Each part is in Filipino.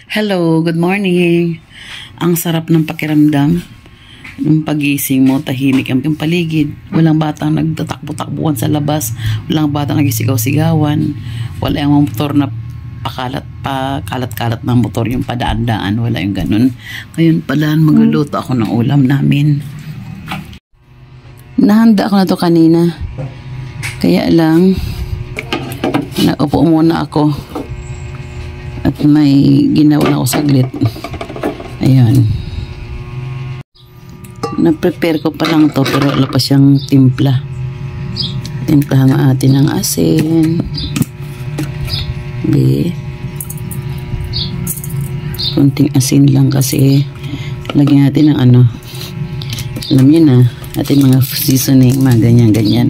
Hello, good morning. Ang sarap ng pakiramdam. Nung pagising mo, tahimik ang paligid. Walang batang nagtatakbo-takbuhan sa labas. Walang batang nagisigaw-sigawan. Wala yung motor na pakalat-kalat ng motor yung padaan-daan. Wala yung ganun. Ngayon pala, magluluto ako ng ulam namin. Nahanda ako na to kanina. Kaya lang, naupo muna ako. At may ginawa ako saglit. Ayan. Na-prepare ko pa lang to pero wala pa siyang timpla. Timplahan natin ng asin. Kunting asin lang kasi lagyan natin ng ano. Alam niyo na, ating mga seasoning, mga ganyan-ganyan.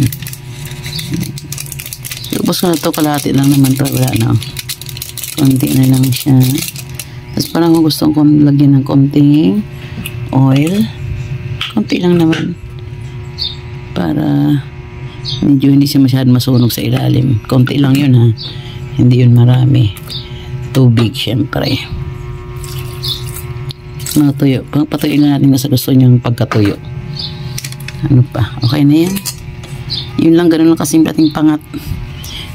Tapos ko na to, kalahati lang naman to. Wala na. Konti na lang siya. Tapos parang gusto kong lagyan ng konting oil. Konti lang naman. Para medyo hindi siya masyadong masunog sa ilalim. Konti lang yun ha. Hindi yun marami. Tubig syempre. Matuyo. Patuyin na natin na sa gusto niyang pagkatuyo. Ano pa? Okay na yan. Yun lang, ganun lang kasing dating pangat.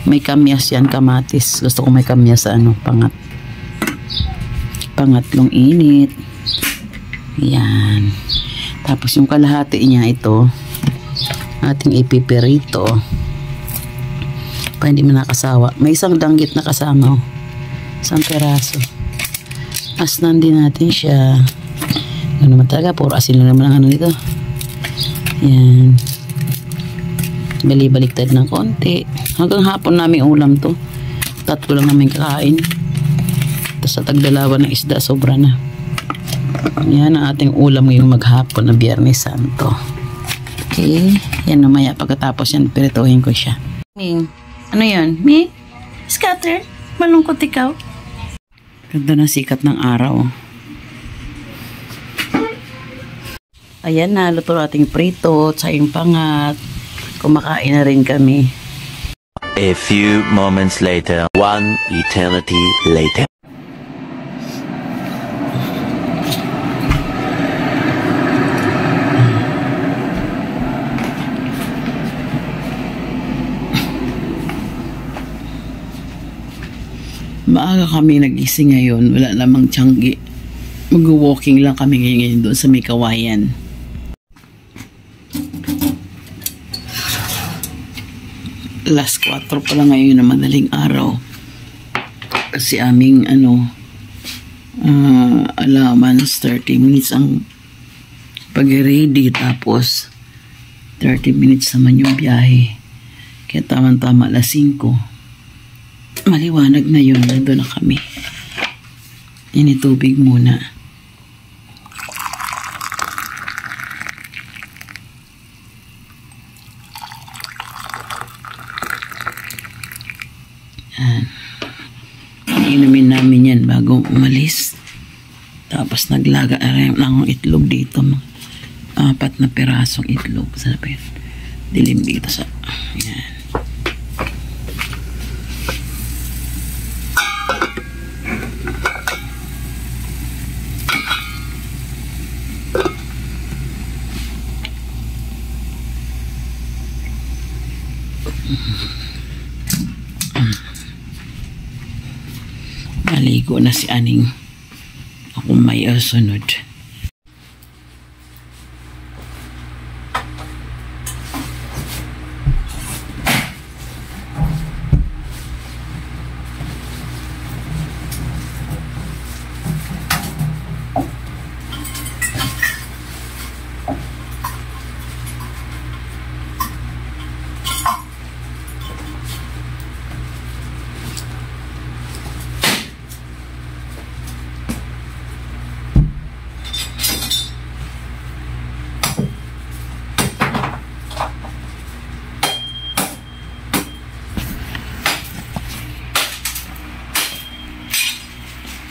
May kamyas yan, kamatis. Gusto ko may kamyas sa ano, pangat. Pangatlong init. Yan. Tapos yung kalahati niya ito, ating ipiperito. Pa hindi mo nakasawa. May isang danggit na kasama. Isang peraso. Asnan din natin siya. Ano naman talaga, puro asin lang naman ang ano dito. Yan. Bali-baliktad ng konti. Hanggang hapon namin ulam to. 3 lang namin kakain. Tapos sa tagdalawa ng isda, sobra na. Yan ang ating ulam ngayong maghapon na Biyernes Santo. Okay. Yan namaya pagkatapos yan, pirituhin ko siya. Ming, ano yan? Ming? Scatter? Malungkot ikaw? Ganda na sikat ng araw. Ayan na, luto nating prito, tsayong pangat. Kumakain na rin kami. A few moments later, one eternity later. Maaga kami nagising ngayon. Wala namang tiyanggi. Mag-walking lang kami ngayon doon sa may kawayan. Last 4 pa lang ngayon na madaling araw. Kasi aming allowance 30 minutes ang pag-ready, tapos 30 minutes naman yung biyahe. Kaya tama-tama 5. Maliwanag na yun. Nandun na kami. Initubig muna. Inumin namin yan bago umalis. Tapos naglaga ng itlog dito. 4 na pirasong itlog. Sabi, dilim dito sa... Yan. Maligo na si Aning. Ako may sunod.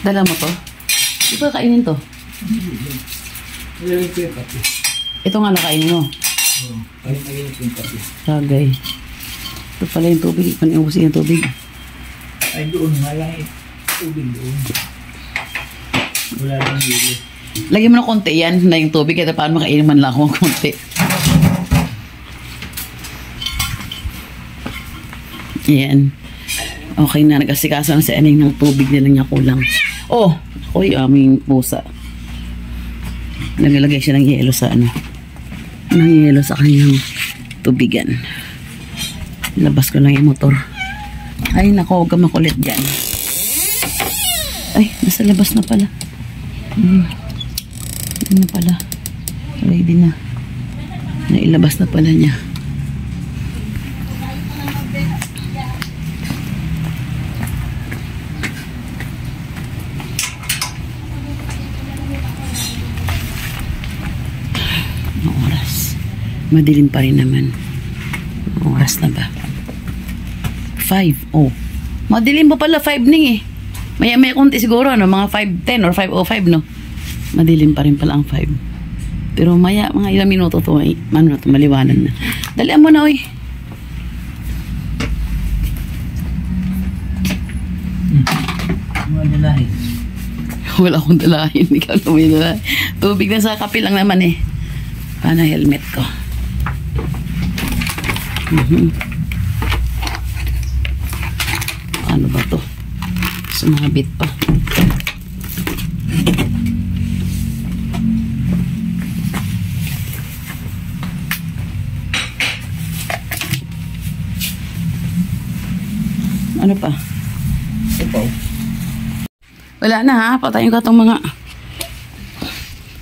Dala mo to? Di ba kainin to? Ito nga nakainin mo. Ragay. Ito pala yung tubig. Paniubusin yung tubig. Ay, doon nga lang tubig doon. Wala nang hilo. Lagyan mo ng konti yan na yung tubig. Kaya paano makainin man lang ako ng konti. Yan. Okay na. Nag-asikaso na si Aning ng tubig nila niya kulang. Oh! Ako yung aming pusa. Naglagay siya ng yelo sa ano. Ng yelo sa kanyang tubigan. Labas ko lang yung motor. Ay, nako. Huwag ka makulit dyan. Ay, nasa labas na pala. Ano na pala. Ready na. Nailabas na pala niya. Ang oras. Madilim pa rin naman. Ang oras na ba? 5. Oh. Madilim pa pala 5 ning eh. Maya konti siguro, ano, mga 5:10 or 5:05, no? Madilim pa rin pala ang 5. Pero maya, mga ilang minuto to, ay, ano to, maliwanan na. Dalian mo na, oy. Mga dalahin. Wala akong dalahin. Ikaw na may dalahin. Tubig na sa kape lang naman eh. Paano helmet ko? Ano ba to? Sumabit pa. Ano pa? Sapaw. Wala na ha. Patayin ka itong mga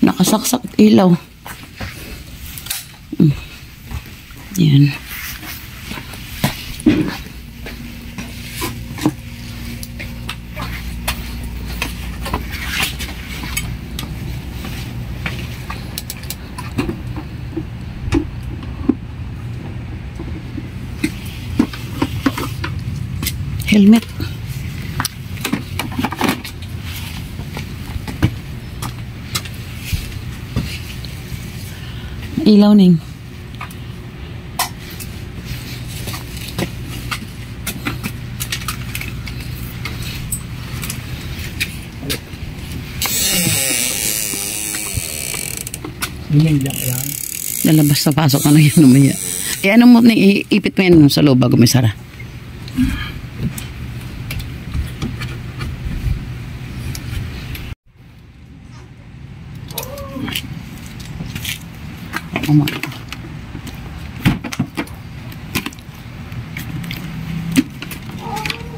nakasaksak ilaw. Yan. Helmet. Ilaw ning. Hinilak lang. Lalabas na pasok na yan namaya. Eh ano mo, ipit mo yan sa loob bago may sara.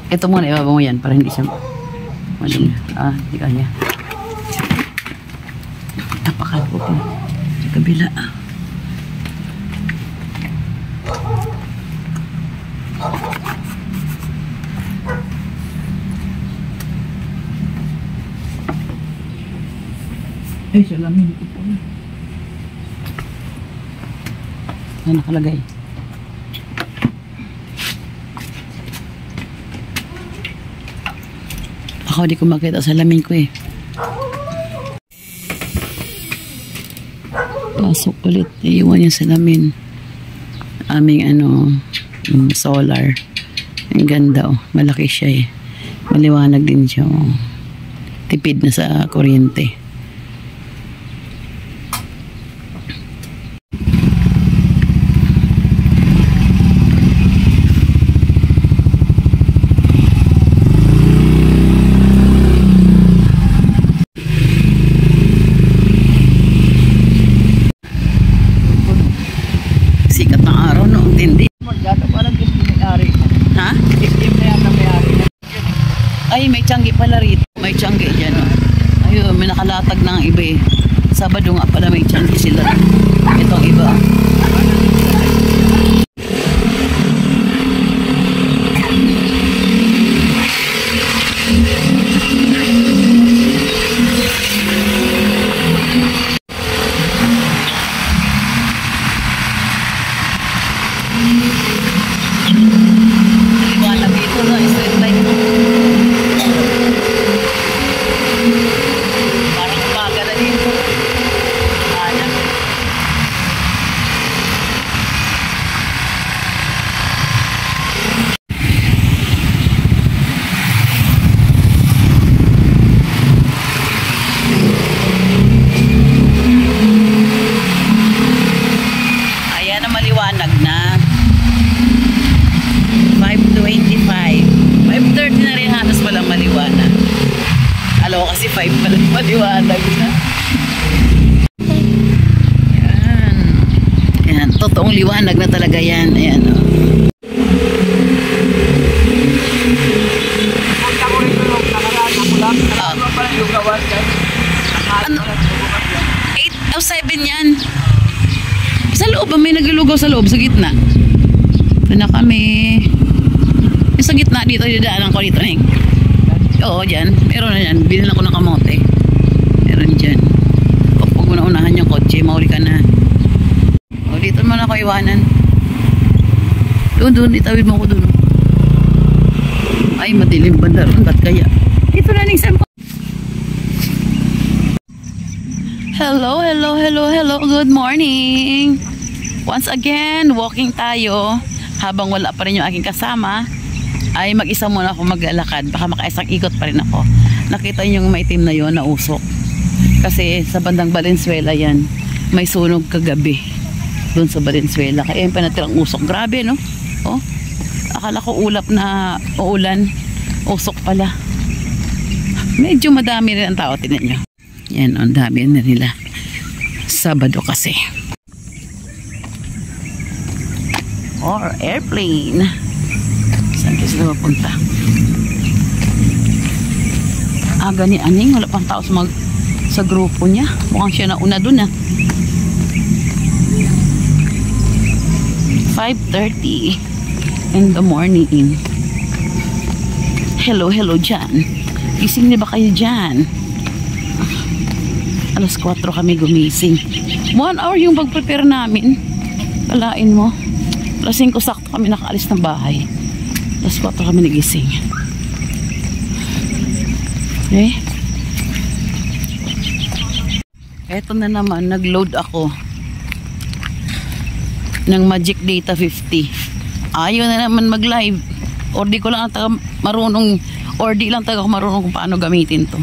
Ito muna, ibaba mo yan para hindi siya madumi. Hindi kanya. Napakalpo po. Sa kabila. Ay, salamin ko po. Ano nakalagay? Ako di ko makita sa lamin ko eh. Pasok ulit. Iiwan yung salamin. Aming solar. Ang ganda oh. Malaki siya eh. Maliwanag din siya oh. Tipid na sa kuryente. Sikat ng araw no, ang tindi. Parang gusto may-ari. Ha? Itim na yan na may-ari. Ay, may tiyanggi pala rito. May tiyanggi dyan. Oh. Ayun, may nakalatag ng iba eh. Sabado nga pala may tiyanggi sila. Itong iba. Liwanag dito no, street light mo. Parang umaga na dito. Ayan. Kala ko kasi 5 pala maliwanag na. Yan. Yan. Totoong liwanag na talaga yan. Ayan o. Ano? 8 o 7 yan. Sa loob ba? May naglulugaw sa loob, sa gitna. Doon na kami. Sa gitna dito, didaanan ko dito. Oo, dyan. Meron na dyan. Binila ko ng kamote. Meron dyan. Huwag mo na unahan yung kotse. Mahuli ka na. O, dito naman ako iwanan. Doon. Itawid mo ko doon. Ay, madilim ba na ron? Ba't kaya? Dito na ning sampo. Hello. Good morning. Once again, walking tayo. Habang wala pa rin yung aking kasama, ay mag-isa muna ako maglalakad. Baka makaisang ikot pa rin ako. Nakita niyo yung maitim na yon na usok. Kasi sa bandang Valenzuela yan, may sunog kagabi. Doon sa Valenzuela. Kaya yung panatirang usok. Grabe, no? Oh, akala ko ulap na uulan. Usok pala. Medyo madami rin ang tao. Tignan nyo. Yan, ang dami na nila. Sabado kasi. Or airplane. Saan kasi sila mapunta? Gani aning. Wala pang tao sa grupo niya. Mukhang siya na una dun 5:30 in the morning. Hello dyan. Gising na ba kayo dyan? Alas 4 kami gumising. 1 hour yung pag-prepare namin. Kalain mo. Alas 5 sakto kami nakaalis ng bahay. Alas 4 kami nagising. Okay. Eto na naman, nag-load ako ng Magic Data 50. Ayaw na naman mag-live. Or di ko lang marunong, or di lang taga marunong kung paano gamitin to.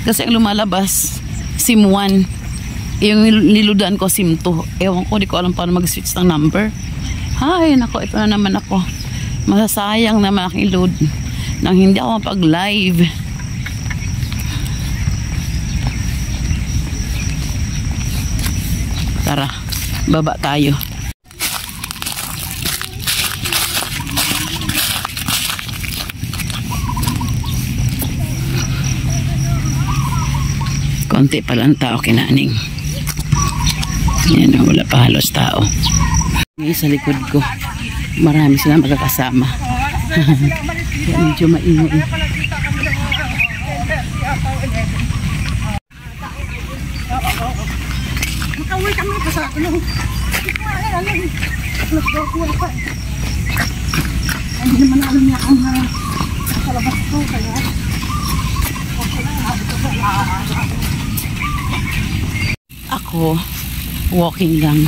Kasi ang lumalabas SIM 1, yung niludan ko SIM 2. Ewan ko, di ko alam paano mag-switch ng number. Ay, nako, ito na naman ako. Masasayang na aking load nang hindi ako mapag-live. Tara, baba tayo. Konti pa lang tao kinaning. Yan, wala pa halos tao. Ngayon sa likod ko, marami sila magkakasama. Medyo maingay. Makauwi kami pa sa ano. Hindi naman alam niya ang sa labas ko. Kaya ako, walking lang.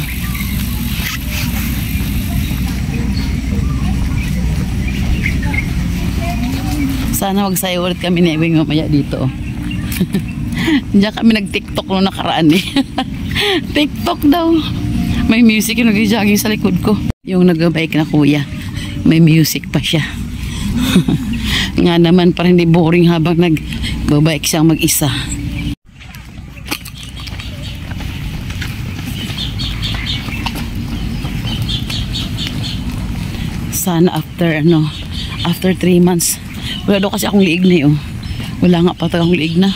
Sana magsayo ulit kami ni Ewing mamaya dito. Diyan kami nag-TikTok nung nakaraan eh. TikTok daw. May music yung nag-jogging sa likod ko. Yung nag-bike na kuya. May music pa siya. Nga naman parang hindi boring habang nag-bike siyang mag-isa. Sana after 3 months. Wala daw kasi akong liig na yun. Wala nga pa akong liig na.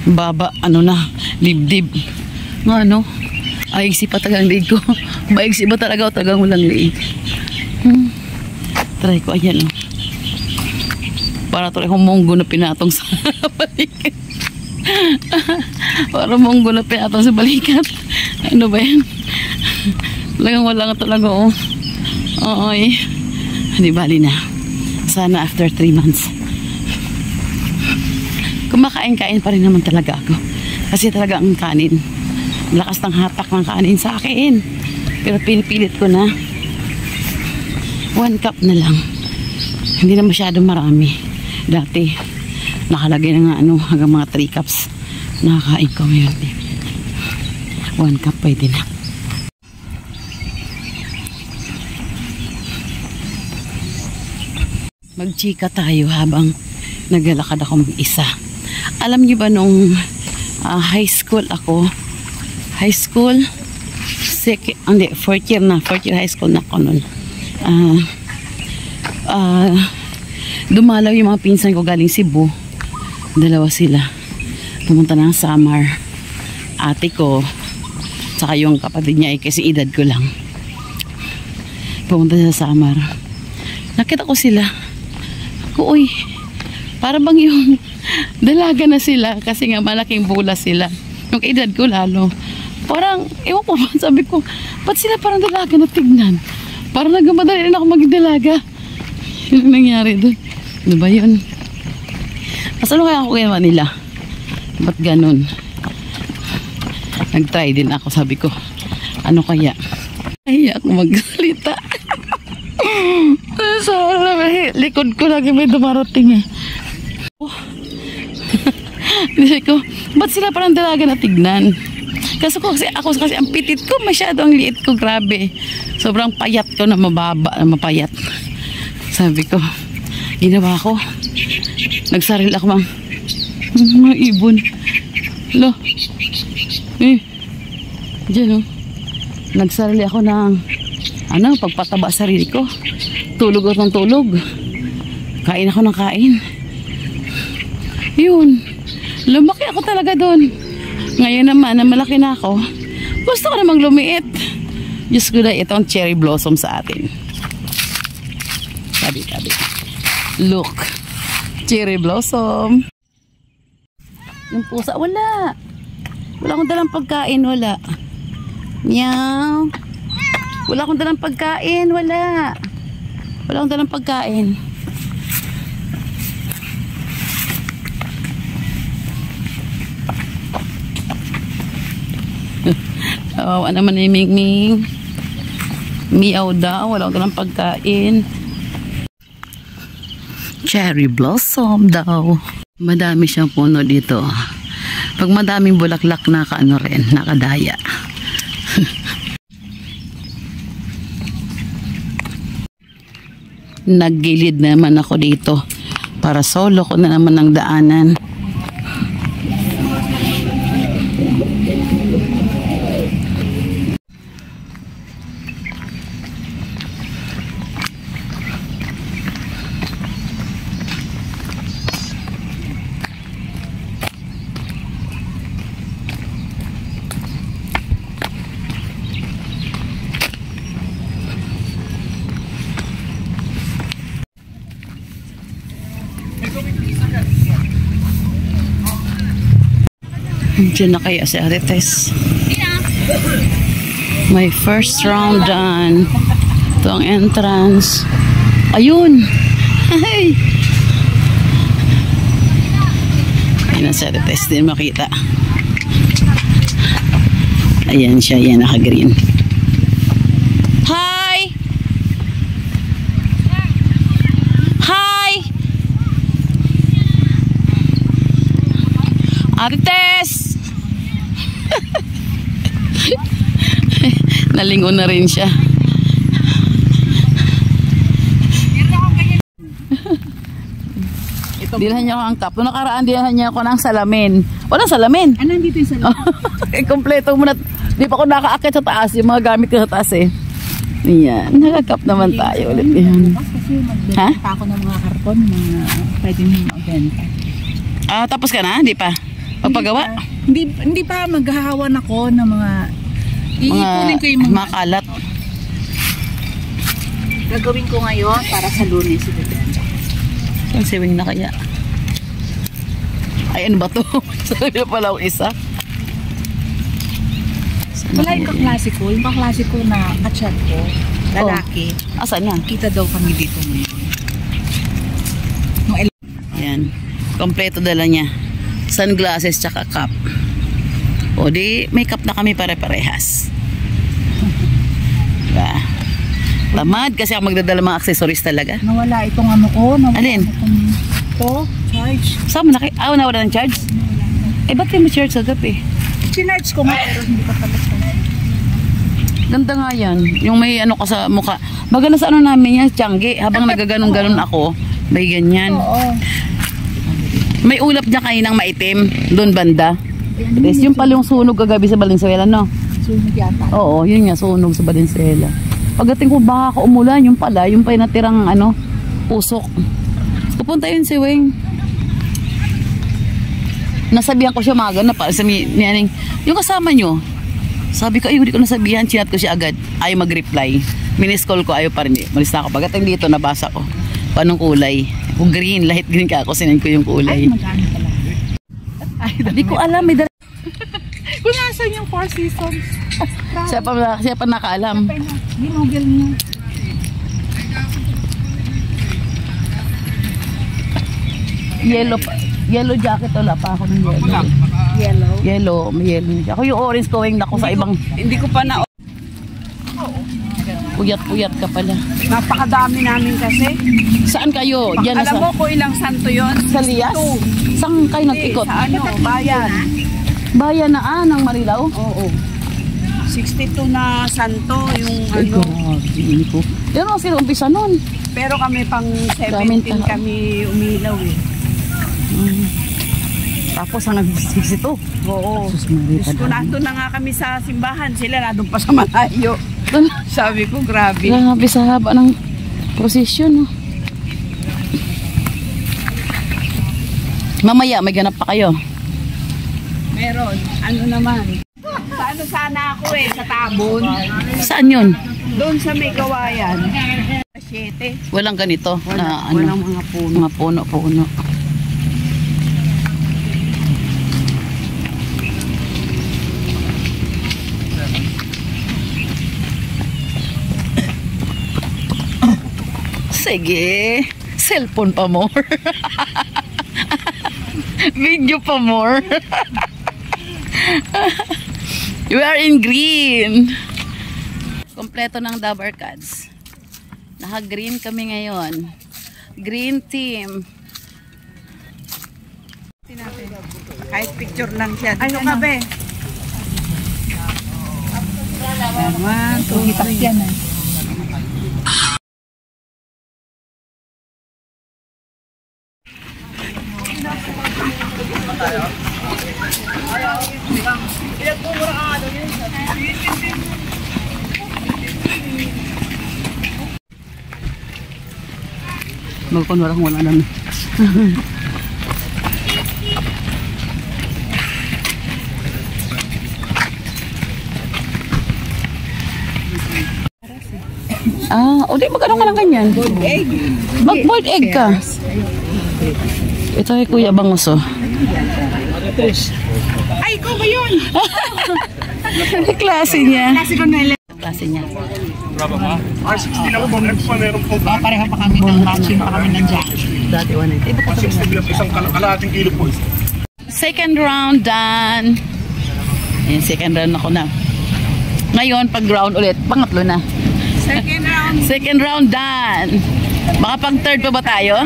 Baba, dibdib. Nga ayigsi pa tagang liig ko. Maigsi ba talaga o tagang walang liig? Try ko, ayan Para tuloy akong munggo na pinatong sa balikat. Para munggo na pinatong sa balikat. Ano ba yan? Talagang wala nga talaga Oy. Hindi bali na. Sana after 3 months. Kumakain-kain pa rin naman talaga ako. Kasi talaga ang kanin. Lakas ng hatak ng kanin sa akin. Pero pinipilit ko na 1 cup na lang. Hindi na masyado marami. Dati nakalagay na nga hanggang mga 3 cups. Nakakain ko ngayon. 1 cup pwede na. Magchika tayo habang naglalakad ako mag-isa. Alam niyo ba nung high school ako, fourth year high school na ako nun. Dumalaw yung mga pinsan ko galing Cebu. Dalawa sila. Pumunta ng Samar. Ate ko, saka yung kapatid niya kasi edad ko lang. Pumunta sa Samar. Nakita ko sila. Uy, para bang yung dalaga na sila kasi nga malaking bula sila. Yung edad ko lalo. Parang, ewan ko ba, sabi ko, ba't sila parang dalaga na tignan? Parang nagmamadali na ako magdalaga. Yung nangyari doon. Ano ba yun? Mas ano kaya ako ginawa nila? Ba't ganun? Nag-try din ako, sabi ko, ano kaya? Ay, ako magsalita. So, likod ko lagi may dumarating eh. Sabi ko, ba't sila parang dalaga na tignan? Kasi ako kasi ang pitit ko, masyado ang liit ko, grabe. Sobrang payat ko na mababa, na mapayat. Sabi ko, ginawa ko, nagsaril ako mga ibon. Lo, dyan nagsarili ako ng pagpataba sarili ko. Tulog ako ng tulog. Kain ako ng kain. Yun, lumaki ako talaga doon. Ngayon naman na malaki na ako, gusto ko namang lumiit. Diyos ko na, ito ang cherry blossom sa atin. Tabi. Look, cherry blossom. Yung pusa, wala akong dalang pagkain, wala. Meow. Wala akong dalang pagkain, wala akong dalang pagkain. Ano naman ni Ming. Meow daw, wala akong dalang pagkain. Cherry blossom daw. Madami siyang puno dito. Pag madaming bulaklak, nakadaya. Naggilid naman ako dito para solo ko na naman ang daanan. Diyan na kaya si Ate Tess. My first round done. Ito ang entrance. Ayun! Hey! Ayun na si Ate Tess. Din makita. Ayan siya. Ayan, naka-green. Hi! Hi! Ate Tess! Nalingon na rin siya. Dilhan niya ako ang cup. Noong nakaraan, dilhan niya ako ng salamin. Walang salamin. Ano nandito yung salamin? Kompleto mo na. Di pa ako nakaakit sa taas. Yung mga gamit ko sa taas eh. Yan. Nakakap naman tayo ulit. Yan. Kasi magbenta ako ng mga karton na pwede mo magbenta. Tapos ka na? Hindi pa? Pagpagawa? Hindi pa, maghahawan ako ng mga iipunin ko yung mga kalat. Gagawin ko ngayon para sa Lunes. Ang siwing na kaya. Ay, ano ba to? Sabi na pala ang isa. Wala yung kaklasiko. Yung kaklasiko na kachat ko, lalaki. Asan yan? Kita daw kami dito ngayon. Yan. Kompleto dala niya. Sunglasses tsaka cup. O di, may cup na kami pare-parehas. Diba? Tamad kasi ako magdadala mga accessories talaga. Nawala itong ano ko. Alin? Ito, charge. Saan mo na? Nawala ng charge? Eh, ba't kayo mo charge sa gabi? Sinarge ko nga pero hindi pa pala charge. Ganda nga yan. Yung may ano ka sa mukha. Baga na sa ano namin yan, tiyanggi. Habang nagaganon-ganon ako, may ganyan. Oo. May ulap niya kaninang maitim. Doon banda. Yes, yung pala yung sunog kagabi sa Valenzuela, no? Sunog yata. Oo, yun nga, sunog sa Valenzuela. Pagdating ko baka umulan, yung pala, yung pa natirang usok. Pupunta yun si Weng. Nasabihan ko siya maga na pa, yung kasama nyo. Sabi ko, ay, hindi ko nasabihan, chinat ko siya agad. Ayaw mag-reply. Minis-call ko, ayaw pa rin. Malis na ako. Pagdating dito, nabasa ko. Paanong kulay? Kung green, light green ka ako, sinend ko yung kulay. Ay, magkano pala? Hindi ko alam, may dala. Kung nasan yung Four Seasons. Siya pa nakaalam. Ginugel niya. Yellow jacket, wala pa ako ng yellow. Yellow. May yellow. Ako yung orange going na ko sa ibang. Hindi ko pa na... Puyat-puyat ka pala. Napakadami namin kasi. Saan kayo? Diyan Alam mo kung ilang santo yon? Sa Lias? Saan kayo nag-ikot? Sa bayan. Bayan na ng Marilao? Oo. 62 na santo yung Ay, grabe ko. Yan ang sila umpisa nun. Pero kami pang 17 kami umilaw eh. Tapos ang nag-62. Oo. Diyos ko na na nga kami sa simbahan. Sila na doon pa sa malayo. Sabi ko, grabe. Grabe sa haba ng prosesyon. No? Mamaya, may ganap pa kayo. Meron. Ano naman? Sa sana ako sa Tabon. Saan yun? Doon sa may kawayan. 7. Walang ganito. Walang mga puno. Mga puno. Sige. Cellphone pa more. Video pa more. We are in green. Kompleto ng Dove Arcades. Naka-green kami ngayon. Green team. Kahit picture lang siya. Ano ka be? Naman, tuhitak yan eh. Magkunwala kung wala naman. O di magkano ka lang ganyan? Boiled egg. Mag-boiled egg ka. Ito ay Kuya Bangoso. Ay, ikaw ba yun? Klase niya. Klase niya. R60 lang po. Meron po. Pareha pa kami ng matching pa kami ng jacket. Dati 60 180. isang kalahating kilo po. Second round done. Ayan, second round ako na. Ngayon, pag round ulit, pangatlo na. Second round. Second round done. Baka pang third pa ba tayo?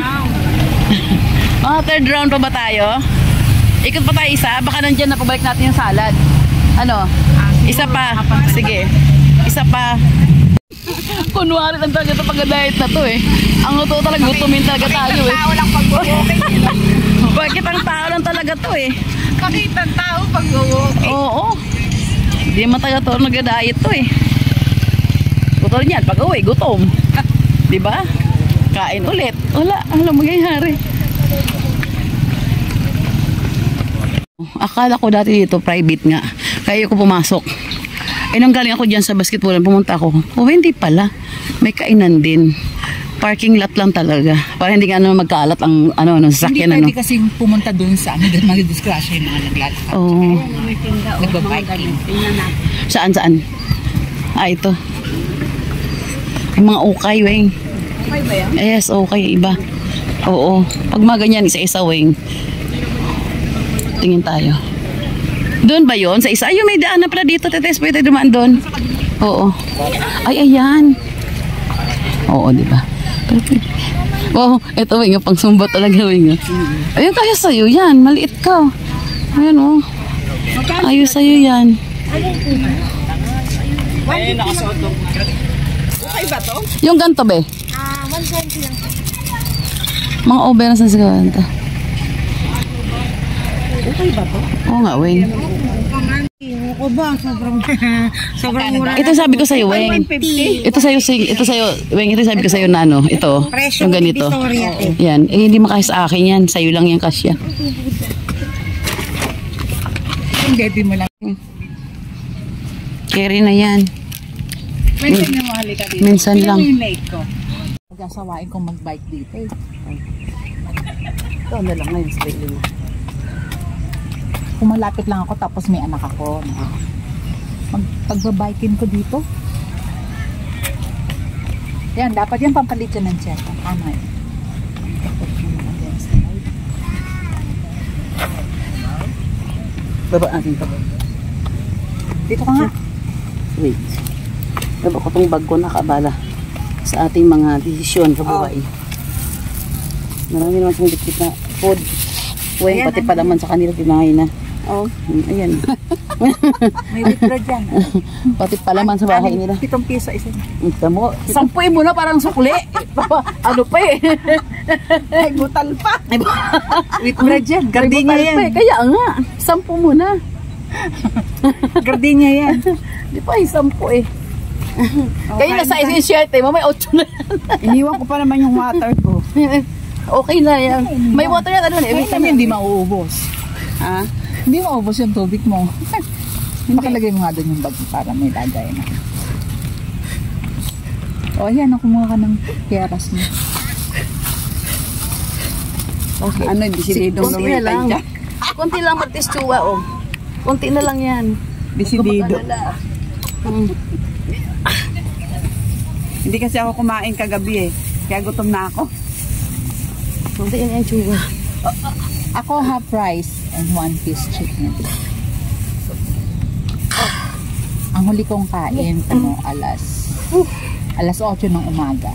Mga third round pa ba tayo? Ikot pa tayo isa. Baka nandyan na pabalik natin yung salad. Ano? Isa pa. Sige. Isa pa. Kunwari lang talaga ito pag-diet na to eh. Ang totoo talaga, gutumin talaga tayo eh. Tao lang pag-walking. Bakit ang tao lang talaga to eh? Pakita ang tao pag-walking. Oo. Hindi naman talaga to nag-diet to eh. Gutom niyan, pag uwi, gutom. Diba? Kain ulit. Wala, alam mo mangyayari. Akala ko dati dito private nga. Kaya ko pumasok. Nang galing ako dyan sa basketball, pumunta ako. Hindi pala. May kainan din. Parking lot lang talaga. Para hindi nga magkaalat ang sasakyan. Hindi pwede kasi pumunta doon sa mag-discrash yung mga naglalakad. Oo. Nagbabiking. Saan? Ito. Yung mga ukay, Weng. Okay ba yan? Yes, okay. Iba. Oo. Pag mga ganyan, isa-isa, Weng. Tingin tayo. Doon ba yon? Sa isa? Ayun, may daan na pala dito. Tetes, pwede dumaan doon. Oo. Ay, ayan. Oo, di ba? Oh, eto, Weng. Pang sumba talaga, Weng. Ayun, kaya sa'yo yan. Maliit ka. Ayan, oh. Ayos sa'yo yan. Okay ba to? Yung ganto, be? 120 lang. Mga over na sa siguranta. Okay ba to? Oo nga, Weng. Ako ba? Sobrang mura. Ito sabi ko sa'yo, Weng. 150. Ito sa'yo, Weng, ito sabi ko sa'yo na ano, ito, Presyo yung ganito. Divisoria. Yan, eh hindi makaya sa akin yan, sa'yo lang yan kasya. Yung gabi mo lang. Carry na yan. Minsan yung mahali ka dito. Minsan lang. Yung late ko. Pag-asawain kong mag-bike dito eh. Ito na lang ngayon, sarili mo. Kung malapit lang ako tapos may anak ako. Pagbabikin ko dito. Yan, dapat yan pampalit yan ng check. Ano eh. Baba natin ito. Dito ka nga. Wait. Baba ko itong bag ko nakabala sa ating mga desisyon sa buhay. Marami naman itong dikit na food. Weng, Ayan, pati pa naman sa kanila tinahay na. Oh. Ayan. May withdraw dyan. Pati pa naman sa bahay nila. 7 piso isa. Ito mo. Sampuin mo na parang sukli. Ano pa eh. Ay, butal pa. Withdraw dyan. Gardenia yan. Kaya nga. 10 mo na. Gardenia yan. Di pa eh, 10 eh. Kaya nasa isin shirt eh. Mamay 8 na yan. Iniwan ko pa naman yung water ko. Okay na yan. May water yan. Ano na? Kaya hindi mauubos. Ha? Hindi maubos yung tubig mo. Pakalagay mo nga doon yung bag para may lagay na. O yan, kumuha ka ng keras mo. Okay. Ano, desididong Konti na lang. Konti lang magtistuwa oh. Konti na lang yan. Desidido. Hindi kasi ako kumain kagabi eh. Kaya gutom na ako. Konti yan yung tsuwa. Ako half rice and 1 piece chicken. Ang huli kong kain, alas 8 ng umaga.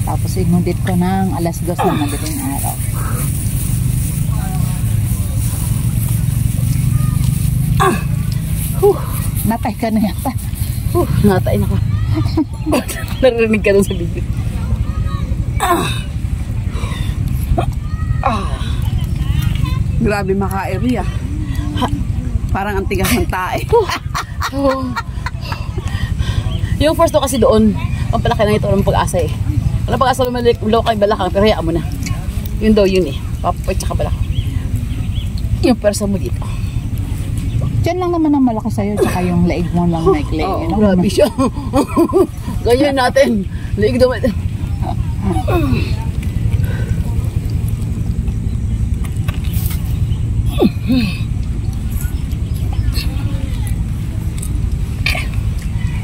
Tapos inudit ko ng alas 2 ng madaling araw. Natay ka na yata. Natay na ka. Narinig ka doon sa bibig. Grabe maka-area. Parang ang tigas ng tae. Yung first to kasi doon, ang palaki na ito ng pag-asa eh. Wala pag-asa lumalik,ulaw kay balakang, pero hayaan mo na. Yun daw yun eh. Papoy tsaka balakang. Yung persa mo dito. Diyan lang naman ang malaki sa'yo, tsaka yung leeg mo lang maikli. Oo, grabe siya. Ganyan natin. Leeg daw.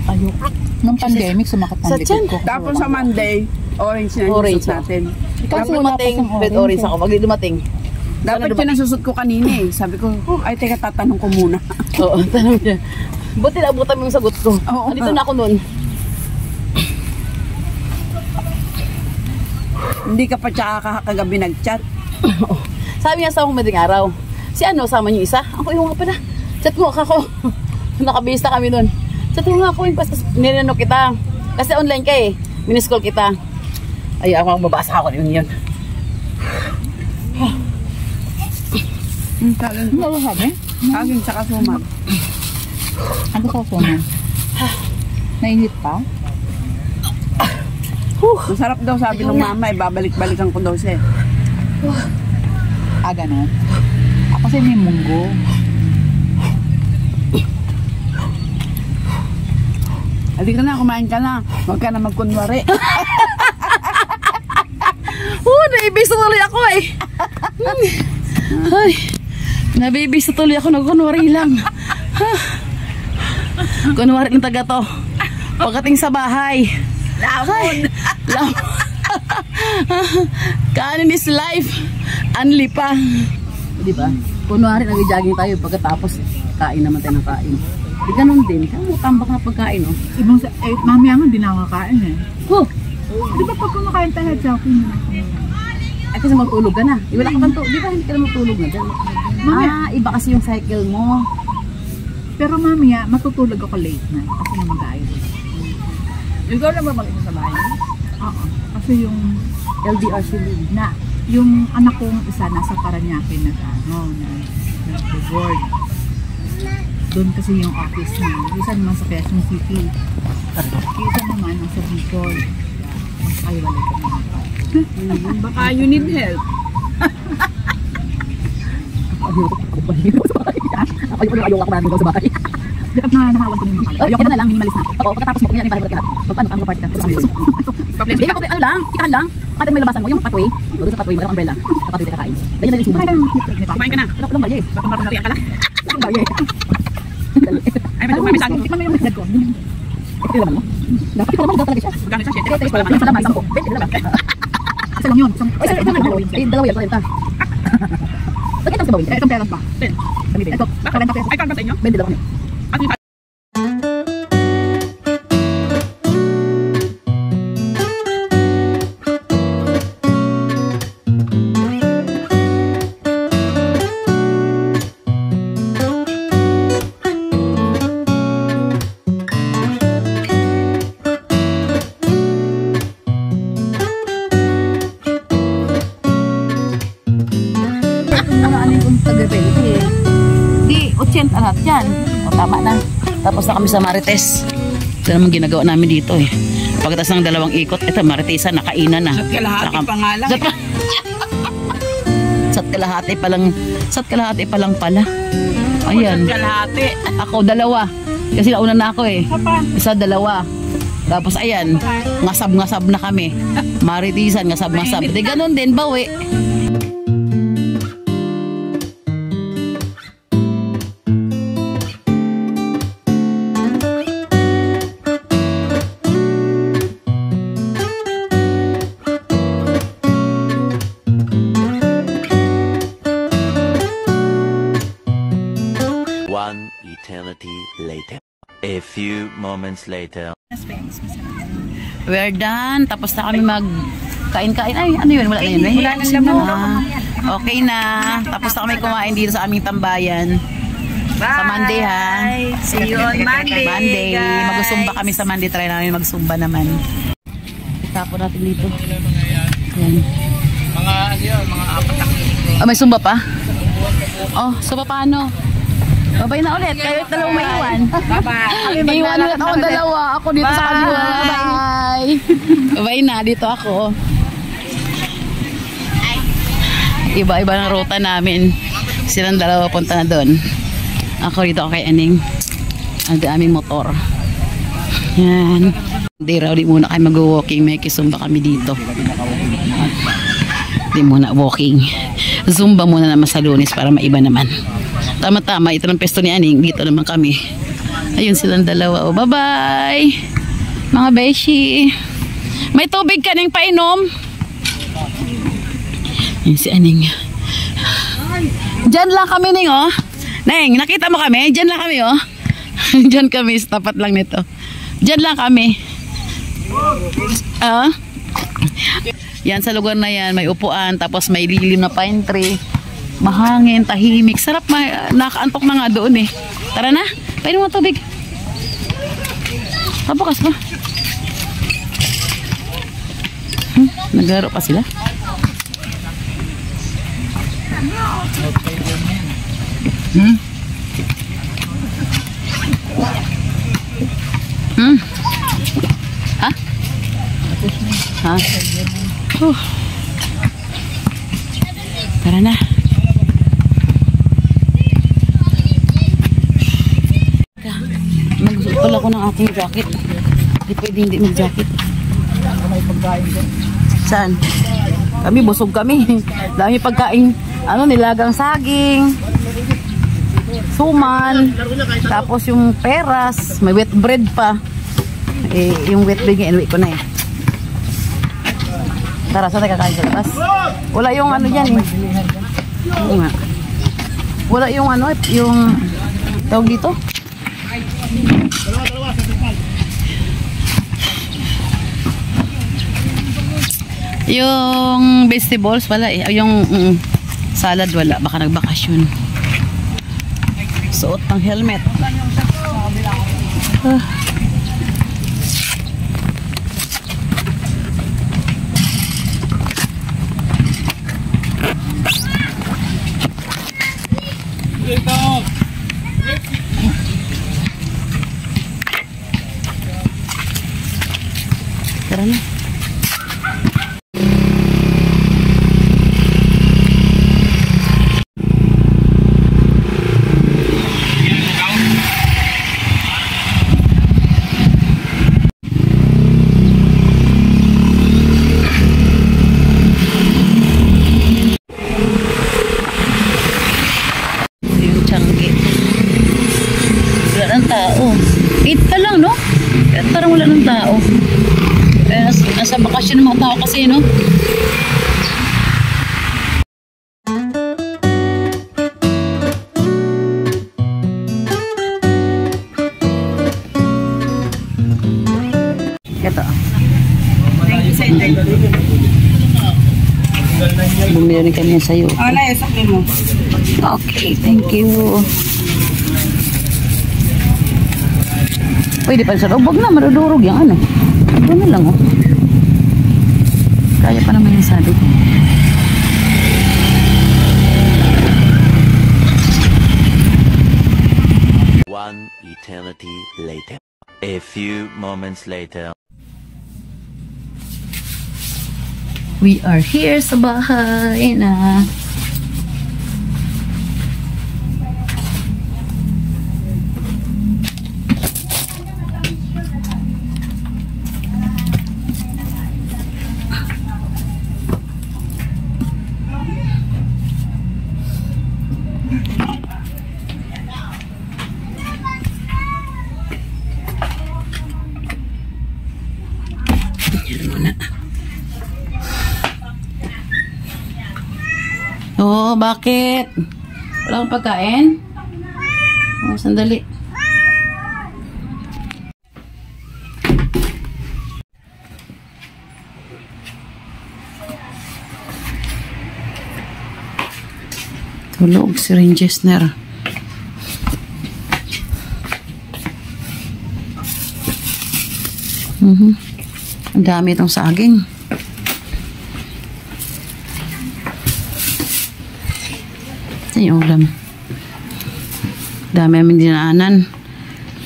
Ayoko. Nung pandemic, sumakit ang Sa likod tiyan. ko. Tapos sa Monday, orange na Orange, yung natin. Ikaw Tapos wala dumating, pa siyang red orange ako. Wag dumating. Dapat Sana yun ang susot ko kanina eh. Sabi ko, ay teka tatanong ko muna. Oo, tanong niya. Buti naabutan mo yung sagot ko. Oo. Andito na ako noon. Hindi ka pa tsaka kagabi nag-chat. Sabi niya sa akong madaling araw, si ano, sama niyo isa? Ako yung nga pala. Chat mo ako. Nakabihis na kami noon. Chat mo nga ako yung pasas. Nilanok kita. Kasi online ka eh. Miniscall kita. Ay, ako mabasa ako yun. Ano sabi? Aging tsaka sumag. Ano ka po man? Nainit pa? Masarap daw sabi ng mama eh. Babalik-balikan ko daw siya eh. Ganun. Ako kasi may munggo. Halika na, kumain ka na. Huwag ka na magkunwari. Naibis na tuloy ako eh. Ay, nabibis na tuloy ako. Nagkunwari lang. Kunwari ng taga to. Pagdating sa bahay. Lamon. Kanin is life. Anli pa. Diba? Kunwari nag-jogging tayo pagkatapos kain naman tayo ng kain. Di ganun din. Kaya tambak na pagkain, oh. Ibang mamaya nga, hindi nakakain eh. Oh, Di ba pag kumakain tayo, joking na? ay kasi magtulog ka na. Wala ka bang di ba hindi ka na magtulog na? Iba kasi yung cycle mo. Pero mamaya, matutulog ako late na. Kasi na mag-aayos. Ikaw na ba mag-isa sa bahay? Oo. Kasi yung LDR si Lou. na Yung anak kong isa nasa Paranaque na nag-board. Doon kasi yung office niya. Isa naman sa Quezon City. Isa naman nasa Bicol. Mas kaiwalay ka naman. Baka you need help. Ayaw ako marami sa bahay. Dapat na nahawan ko na yung mga kala. Ayoko na lang, minimalist na. Oo, pagkatapos mo, yan yung parang lahat. Pag ano party ka. Hindi ka, ano lang, kitahan lang. Kada may labasan mo, yung pathway. Doon sa pathway, maraming umbrella. Sa pathway ka kakain. Ganyan na rin suman. Kumain ka na. Walang baye. Bakit marunarian ka lang? Walang baye. Ay, may sago. Tikman mo yung dad ko. Ito naman mo. Dapat ikaw naman talaga siya. Gano'n siya, 7. Taste pala naman. Isa naman, 10. 20 lang. Isa lang yun. Isa lang. Dalawa yan, 40. Bakit ang sabawin? Itong peras ba? 10. Ito, 40 pesos. Ay, kang ba sa inyo? 20 lang kami. Di, 80 lahat yan. O, tama na. Tapos na kami sa Marites. Ito naman ginagawa namin dito eh. Pagkatapos ng 2 ikot, ito Maritesan, nakainan na. At kalahati pa nga lang. Sat kalahati pa lang. Sat kalahati pa lang pala. Ayan. Kalahati. Ako 2. Kasi nauna na ako eh. Isa 2. Tapos ayan, ngasab-ngasab na kami. Maritisan, ngasab-ngasab. Di ganun din, bawi. One eternity later. A few moments later. We're done. Tapos na kami mag-kain-kain. Ay, ano yun? Wala na yun, eh? Wala nang laman. Okay na. Tapos na kami kumain dito sa aming tambayan. Bye. Sa Monday, ha? See you on Monday. Monday. Guys. Mag-zumba kami sa Monday. Try namin mag-zumba naman. Tapos natin dito. Yan. Mga ano yun, mga 4 na kilo. May zumba pa? Oh, zumba paano? Babay na ulit. Kayo 2 may iwan. Bye-bye. Iwan ulit ako 2. Ako dito sa kaliwa. Bye. Babay na. Dito ako. Iba-iba ng ruta namin. Silang 2 punta na doon. Ako dito kay Aning. Ang aming motor. Yan. Hindi raw. Di muna kayo mag-walking. May kisumba kami dito. Di muna walking. Zumba muna naman sa Lunes para maiba naman. Tama-tama, ito ng pesto ni Aning. Dito naman kami. Ayun silang 2. Oh, bye-bye. Mga beshi. May tubig ka ning painom? Ayun si Aning. Diyan lang kami, Ning, oh. Neng, nakita mo kami? Diyan lang kami, oh. Diyan kami, tapat lang nito. Diyan lang kami. Yan, sa lugar na yan, may upuan, tapos may lilim na pine tree. Mahangin, tahimik. Sarap, nakaantok na nga doon eh. Tara na, painom mo tubig. Kabukas pa. Naglaro pa sila. Ha? Ha? Tara na. Magsuot pala ako ng aking jacket. Hindi pwede hindi mag-jacket. Saan? Kami, busog kami. Dami pagkain. Ano, nilagang saging. Suman. Tapos yung peras. May wet bread pa. Eh, yung wet bread inuwi ko na eh. Tara, saan tayo kakain sa labas? Wala yung ano dyan eh. Oo nga. Wala yung ano, yung tawag dito. Yung vegetables wala eh. Yung salad wala. Baka nagbakasyon. Suot ng helmet. Tara na. Yung Changi. Wala ng tao. 8 pa lang, no? Kaya parang wala ng tao. Nasa bakasyon ng mga tao kasi, no? Ito. Thank you sa intay. Bumili rin kami sa'yo. Oh, na, isakli mo. Okay, thank you. Pwede pa sa loob. Huwag na, marudurog yung ano. Ito na lang, oh. Kaya pa naman yung sabi ko. One eternity later. A few moments later. We are here sa bahay na. Oh, bakit? Wala kang pagkain? Oh, sandali. Tulog si Rain Jesner. Ang dami itong saging. Yung ulam. Dami namin dinaanan.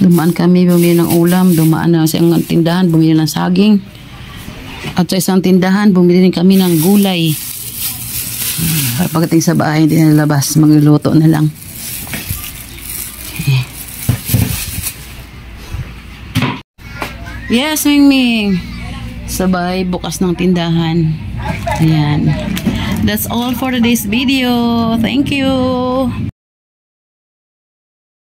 Dumaan kami, bumili ng ulam. Dumaan na sa isang tindahan, bumili ng saging. At sa isang tindahan, bumili din kami ng gulay. Pagdating sa bahay, hindi na lalabas. Magluluto na lang. Yes, Mingming. Sabay, bukas ng tindahan. Ayan. That's all for today's video. Thank you.